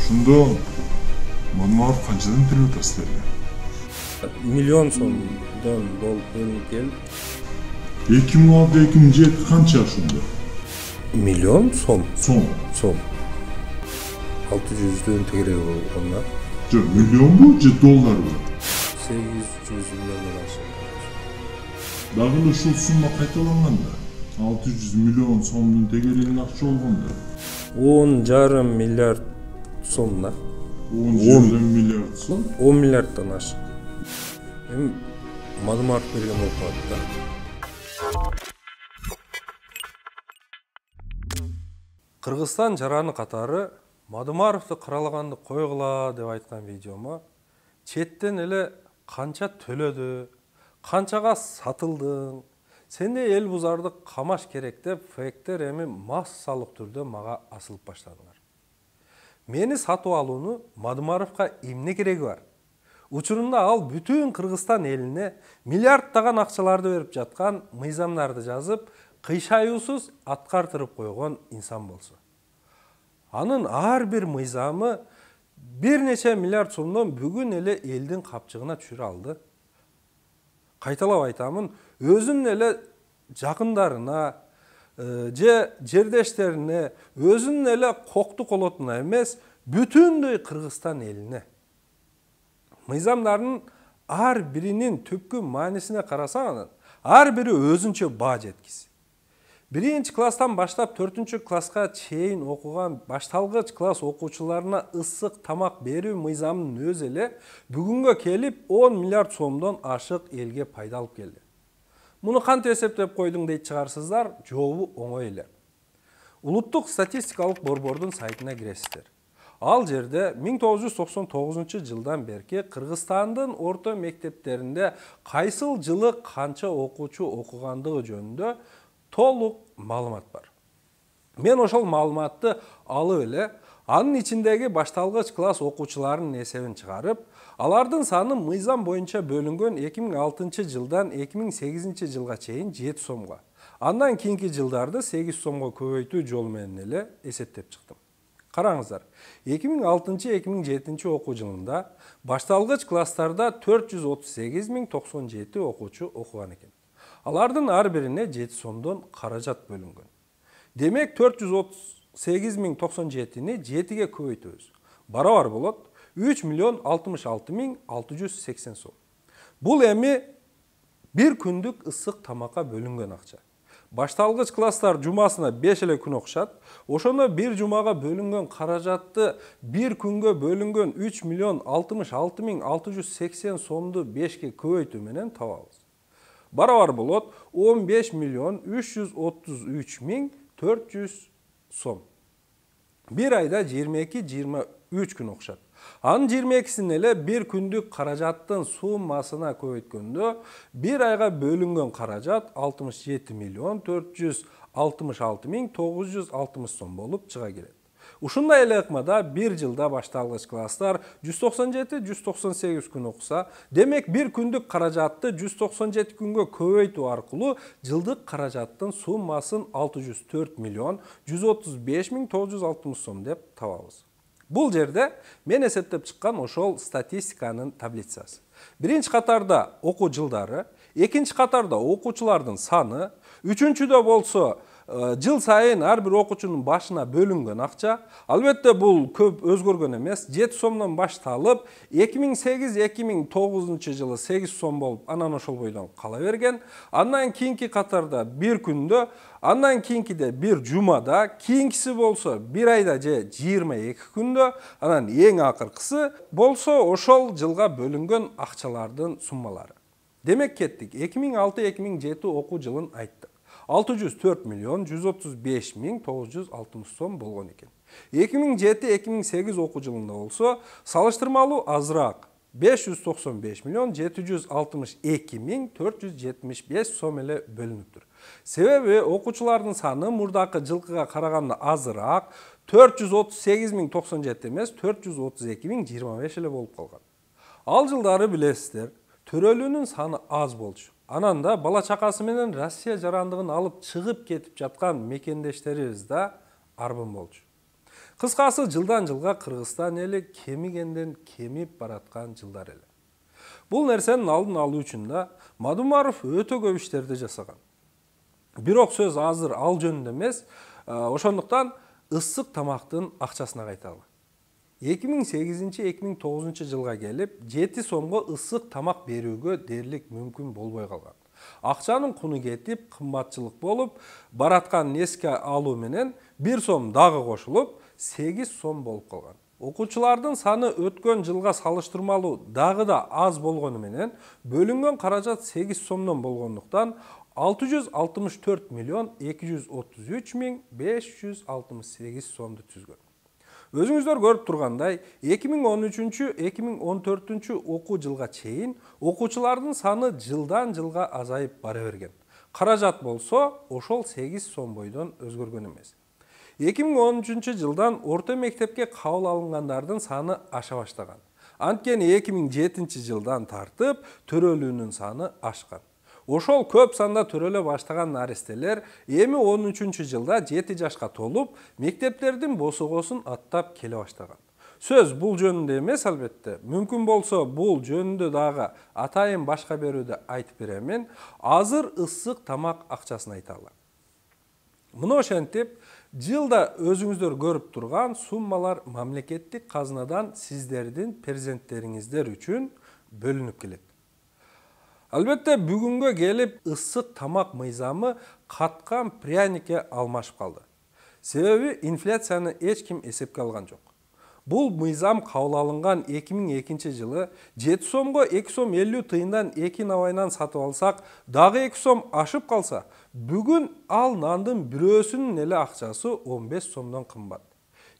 Şunda Manuel kançadan төлөп атасыздар? Миллион сомдон болуп бөлүнүп келип. 2006-2007 канча ошондо? Миллион сом. Сом. 600'дөн тегереги болгонда. Жок, миллионбу же долларбы? 800 миллиондон ашык. Дагы ушул сумма кайталанганда 600 миллион сомдун тегерегине акча болгондо 10,5 миллиард сомна. 10 миллиард сом? 10 миллиардтан ашык. Эми Мадумаров берген болуп калат да. Кыргызстан жараны катары Мадумаровду каралаганды койгула деп айткан видеома четтен эле канча төлөдү, канчага сатылдың, сенде эл бузарды камаш керек деп фейктер эми массалык түрдө мага асылып баштадыңар. Мени сатып алууну Мадумаровго эмне кереги бар? Учурунда ал бүтүн Кыргызстан элине миллиарддаган акчаларды берип жаткан мыйзамдарды жазып, кыйшаюусуз аткартырып койгон инсан болсо. Анын ар бир мыйзамы бир нече миллиард сомдон бүгүн эле элдин капчыгына түшүрө алды. Кайталап айтамын, өзүнүн эле жакындарына, жердештерине, өзүнүн эле кокту колотуна эмес, бүтүндөй Кыргызстан элине. Мыйзамдардын ар биринин түпкү маанисине карасаң, ар бири өзүнчө баа жеткиси. 1 класстан баштап 4 класска чейин окуган башталгыч класс окуучуларына ысык тамак берүү мыйзамынын өзү эле бүгүнгө келип 10 миллиард сомдон ашык элге пайда алып келди. Муну кантип эсептеп койдуң дейт чыгарсыздар, жообу оңой эле. Улуттук статистикалык борбордун сайтына киресиздер. Ал жерде 1999 жылдан берки Кыргызстандын орто мектептеринде кайсыл жылы канча окуучу окугандыгы жөнүндө толук маалымат бар. Мен ошол маалыматты алып эле, анын ичиндеги башталгыч класс окуучуларынын эсебин чыгарып, алардын саны мыйзам боюнча бөлүнгөн 2006 жылдан 2008 жылга чейин 7 сомго, андан кийинки жылдарды 8 сомго көбөйтүү жолу менен эле эсептеп чыктым. Караңыздар, 2006-2007 окуу жылында башталгыч класстарда 438.097 окуучу окуган экен. Алардын ар бирине 7 сомдон каражат бөлүнгөн. Демек 438.097-ни 7ге көбөйтөбүз. Барабар болот 3.066.680 сом. Бул эми бир күндүк ысык тамакка бөлүнгөн акча. Башталгыч класстар жумасына 5 эле күн окушат. Ошондо бир жумага бөлүнгөн каражатты бир күнгө бөлүнгөн 3.066.680 сомду 5ке көбөйтүү менен табабыз. Барабар болот 15.333.400 сом. Bir айда 22-23 күн окушат. Анын 22-син эле бир күндүк каражаттын суммасына көбөйткөндө бир айга бөлүнгөн каражат 67.466.960 сом болуп чыга келет. Ушундай эле ыкмада бир жылда башталгыч класстар 197-198 күн окуса, демек бир күндүк каражатты 197 күнгө көбөйтүү аркылуу жылдык каражаттын суммасын 604.135.960 сом деп табабыз. Бул жерде мен эсептеп чыккан ошол статистиканын таблицасы. Биринчи катарда окуу жылдары, экинчи катарда окуучулардын саны, үчүнчүдө болсо жыл сайын ар бир окуучунун башына бөлүнгөн акча. Албетте бул көп өзгөргөн эмес. 7 сомдон башталып 2008-2009 жылы 8 сом болуп, анан ошол бойдон кала берген. Андан кийинки катарда бир күндө, андан кийинкиде бир жумада, кийинкиси болсо бир айда же 22 күндө, анан эң акыркысы болсо ошол жылга бөлүнгөн акчалардын суммалары. Демек кеттик, 2006-2007 окуу жылын айттык. 604.135.960 сом болгон экен. 2007-2008 окуу жылында болсо салыштырмалуу азыраак 595.762.475 сом эле бөлүнүптүр. Себеби окуучулардын саны мурдакы жылкыга караганда азыраак 438.097 эмес 432.025 эле болуп калган. Ал жылдары билесиздер, төрөлүүнүн саны аз болчу. Анан да бала чакасы менен Россия жарандыгын алып чыгып кетип жаткан мекендештерибиз да арбын болчу. Кыскасы жылдан жылга Кыргызстан эли кемигенден кемип бараткан жылдар эле. Бул нерсенин алдын алуу үчүн да Мадумаров өтө көп иштерди жасаган. Бирок сөз азыр ал жөнүндө эмес, ошондуктан ысык тамактын акчасына кайталы. 2008-2009 жылга келип 7 сомго ысык тамак берүүгө дээрлик мүмкүн болбой калган. Акчанын куну кетип, кымбатчылык болуп, бараткан эске алуу менен 1 сом дагы кошулуп, 8 сом болуп калган. Окуучулардын саны өткөн жылга салыштырмалуу дагы да аз болгону менен бөлүнгөн каражат 8 сомдон болгондуктан 664 миллион 233 миң 568 сомду түзгөн. Өзүңүздөр көрүп тургандай, 2013-2014 окуу жылга чейин окуучулардын саны жылдан жылга азайып бара берген. Каражат болсо, ошол 8 сом бойдон өзгөргөн эмес. 2013 жылдан орто мектепке кабыл алынгандардын саны аша баштаган. Анткени 2007 жылдан тартып төрөлүүнүн саны ашкан. Ошол көп санда төрөлө баштаган наристелер эми 13 жылда 7 жашка толуп, мектептердин босогосун аттап келе баштаган. Сөз бул жөнүндө эмес албетте. Мүмкүн болсо бул жөнүндө дагы атайын башка берүүдө айтып беремин. Азыр ысык тамак акчасын айталы. Муну ошентип, жылда өзүңүздөр көрүп турган суммалар мамлекеттик казынадан сиздердин перзенттериңиздер үчүн бөлүнүп келет. Албетте, бүгүнгө келип ысык тамак мыйзамы каткан пряникке алмашып калды. Себеби инфляцияны эч ким эсепке алган жок. Бул мыйзам кабыл алынган 2002 жылы 7 сомго 2 сом 50 тыйындан 2 набайынан сатып алсак, дагы 2 сом ашып калса, бүгүн ал нандын бирөөсүнүн эле акчасы 15 сомдон кымбат.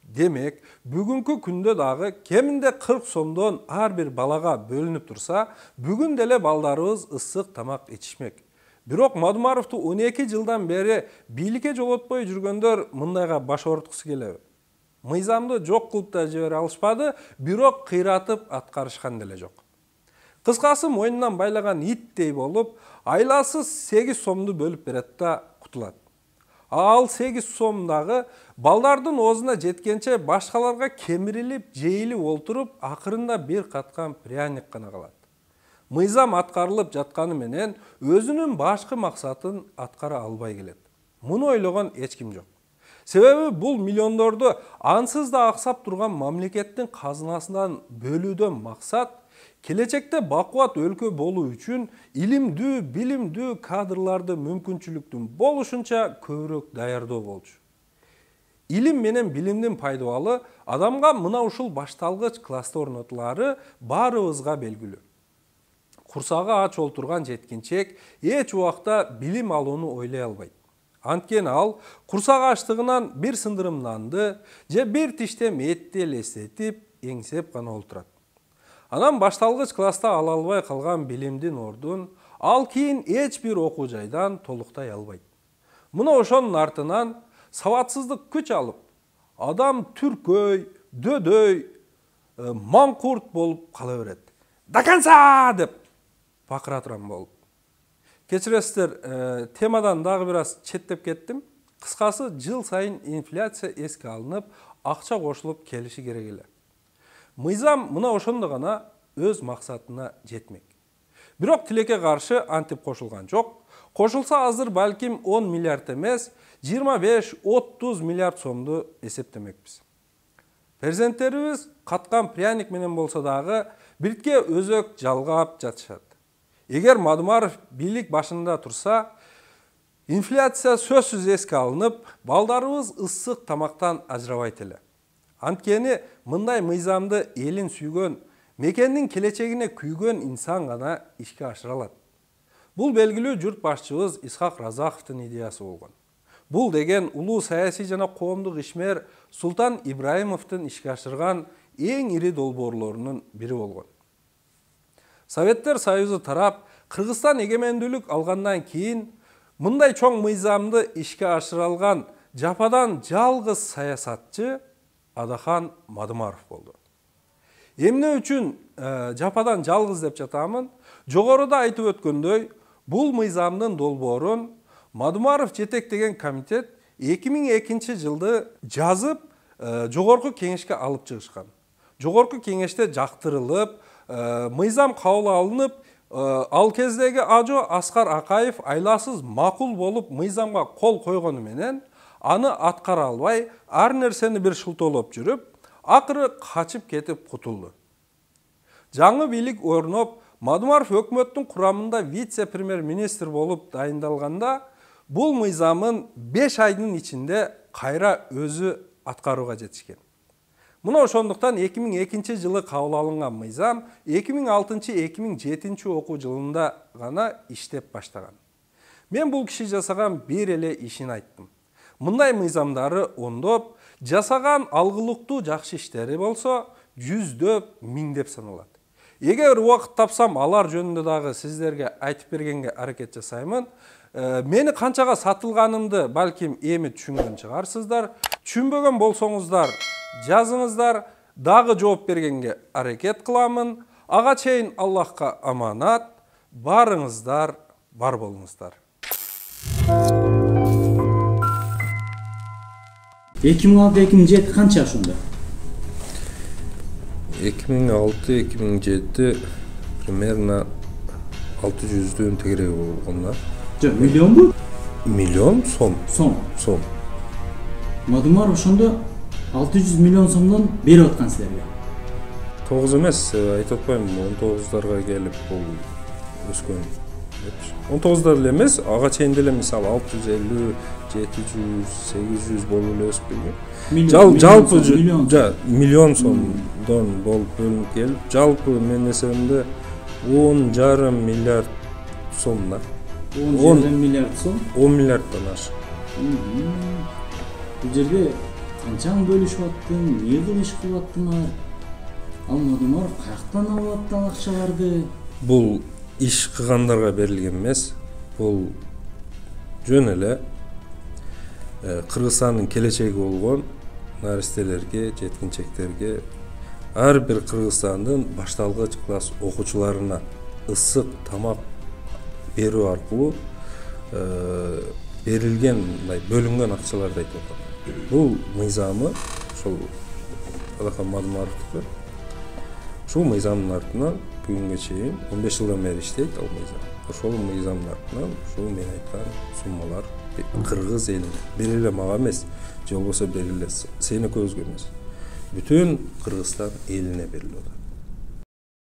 Демек, бүгүнкү күндө дагы кеминде 40 сомдон ар бир балага бөлүнүп турса, бүгүн деле балдарыбыз ысык тамак ичишмек. Бирок Мадумаровду 12 жылдан бери бийликке жолотпой жүргөндөр мындайга баш ооруткусу келеби? Мыйзамды жок кылып да жибере алышпады, бирок кыйратып аткарышкан деле жок. Кыскасы мойнунан байлаган иттей болуп, айласыз 8 сомду бөлүп берет да кутулат. Ал 8 сом дагы балдардын оозуна жеткенче башкаларга кемирилип, жейилип олтуруп, акырында бир каткан пряник гана калат. Мыйзам аткарылып жатканы менен өзүнүн башкы максатын аткара албай келет. Муну ойлогон эч ким жок. Себеби бул миллиондорду ансыз да аксап турган мамлекеттин казынасынан бөлүүдөн максат келечекте бакубат өлкө болуу үчүн илимдүү, билимдүү кадрларды мүмкүнчүлүктүн болушунча көбүрөөк даярдоо болчу. Илим менен билимдин пайдабалы адамга мына ушул башталгыч класста орнотулары баарыбызга белгилүү. Курсагы ач олтурган жеткинчек эч убакта билим алууну ойлой албайт. Анткени ал курсагы ачтыгынан бир сындырым нанды же бир тиштем этти элестетип, эңсеп гана олтурат. Анан башталгыч класста ала албай калган билимдин ордун ал кийин эч бир окуу жайдан толуктай албайт. Мына ошонун артынан сабатсыздык күч алып, адам түркөй, дөдөй, маңкурт болуп кала берет. Даканса деп бакыра турган болуп. Кечиресиздер, темадан дагы бир аз четтеп кеттим. Кыскасы, жыл сайын инфляция эске алынып, акча кошулуп келиши керек эле. Мыйзам мына ошондо гана өз максатына жетмек. Бирок тилекке каршы антип кошулган жок. Кошулса азыр балким 10 миллиард эмес, 25-30 миллиард сомду эсептемекпиз. Перзенттерибиз каткан пряник менен болсо дагы биртке өзөк жалгап жатышат. Эгер Мадумаров бийлик башында турса, инфляция сөзсүз эске алынып, балдарыбыз ысык тамактан ажырабайт эле. Анткени мындай мыйзамды элин сүйгөн, мекендин келечегине күйгөн инсан гана ишке ашыра алат. Бул белгилүү журт башчыбыз Исхак Разаховдун идеясы болгон. Бул деген улуу саясий жана коомдук ишмер Султан Ибраимовдун ишке ашырган эң ири долбоорлорунун бири болгон. Советтер Союзу тарап, Кыргызстан эгемендүүлүк алгандан кийин мындай чоң мыйзамды ишке ашыра алган жападан жалгыз саясатчы Адахан Мадумаров болду. Эмне үчүн жападан жалгыз деп жатамын? Жогоруда айтып өткөндөй, Бул мыйзамдын долбоорун Мадумаров жетектеген комитет 2002 жылды жазып жогорку кеңешке алып чыгышкан. Жогорку кеңеште жактырылып, мыйзам кабыл алынып, ал кездеги Ажо Аскар Акаев айласыз макул болуп мыйзамга кол койгону менен аны аткара албай, ар нерсени бир шылтоолоп жүрүп, акыры качып кетип кутулду. Жаңы бийлик орноп, Мадумаров өкмөттүн курамында вице-премьер-министр болуп дайындалганда, бул мыйзамын 5 айдын ичинде кайра өзү аткарууга жетишкен. Мына ошондуктан 2002 жылы кабыл алынган мыйзам 2006-2007 окуу жылында гана иштеп баштаган. Мен бул киши жасаган бир эле ишин айттым. Мындай мыйзамдары ондоп, жасаган алгылыктуу жакшы иштери болсо, жүздөп, миңдеп саналат. Эгер убакыт тапсам, алар жөнүндө дагы сиздерге айтып бергенге аракет жасаймын. Мени канчага сатылганымды балким эми түшүнгөн чыгарсыздар. Түшүнбөгөн болсоңуздар, жазыңыздар, дагы жооп бергенге аракет кыламын. Ага чейин Аллахка аманат, барыңыздар, бар болуңуздар. 2006-2007 канча ошондо? 2006-2007 примерно 600'дөн тегереги болгон да. Жок, миллионбу? Миллион сом. Сом. Мадумаров ошондо 600 миллион сомдон берип аткан силерге. 9 эмес, айтып атпайм, 19дарга келип бул өскөн. 19дар эле эмес, ага чейин деле мисалы 650, 700, 800 болуп эле өсүп келген. Жалпы миллион сомдон болуп бөлүнүп келип, жалпы менин эсебимде 10,5 миллиард сом да. 10 миллиард сом? 10 миллиарддан ашык. Бул жерде канчаң бөлүшүп аттың, эмне кылып иш кылып аттыңар? Ал Мадумаров каяктан алып аттан акчаларды? Бул иш кылгандарга берилген эмес. Бул жөн эле Кыргызстандын келечеги болгон наристелерге, жеткинчектерге, ар бир Кыргызстандын башталгыч класс окуучуларына ысык тамак берүү аркылуу берилген, бөлүнгөн акчаларды айтып атам. Бул мыйзамы ошол Алахан Мадумаровдуку. Ушул мыйзамдын артынан бүгүнгө чейин 15 жылдан бери иштейт ал мыйзам. Ошол мыйзамдын артынан ушул мен айткан суммалар Кыргыз элине, бир эле мага эмес, же болбосо бир эле сени көзгө эмес, бүтүн Кыргызстан элине берилип атат.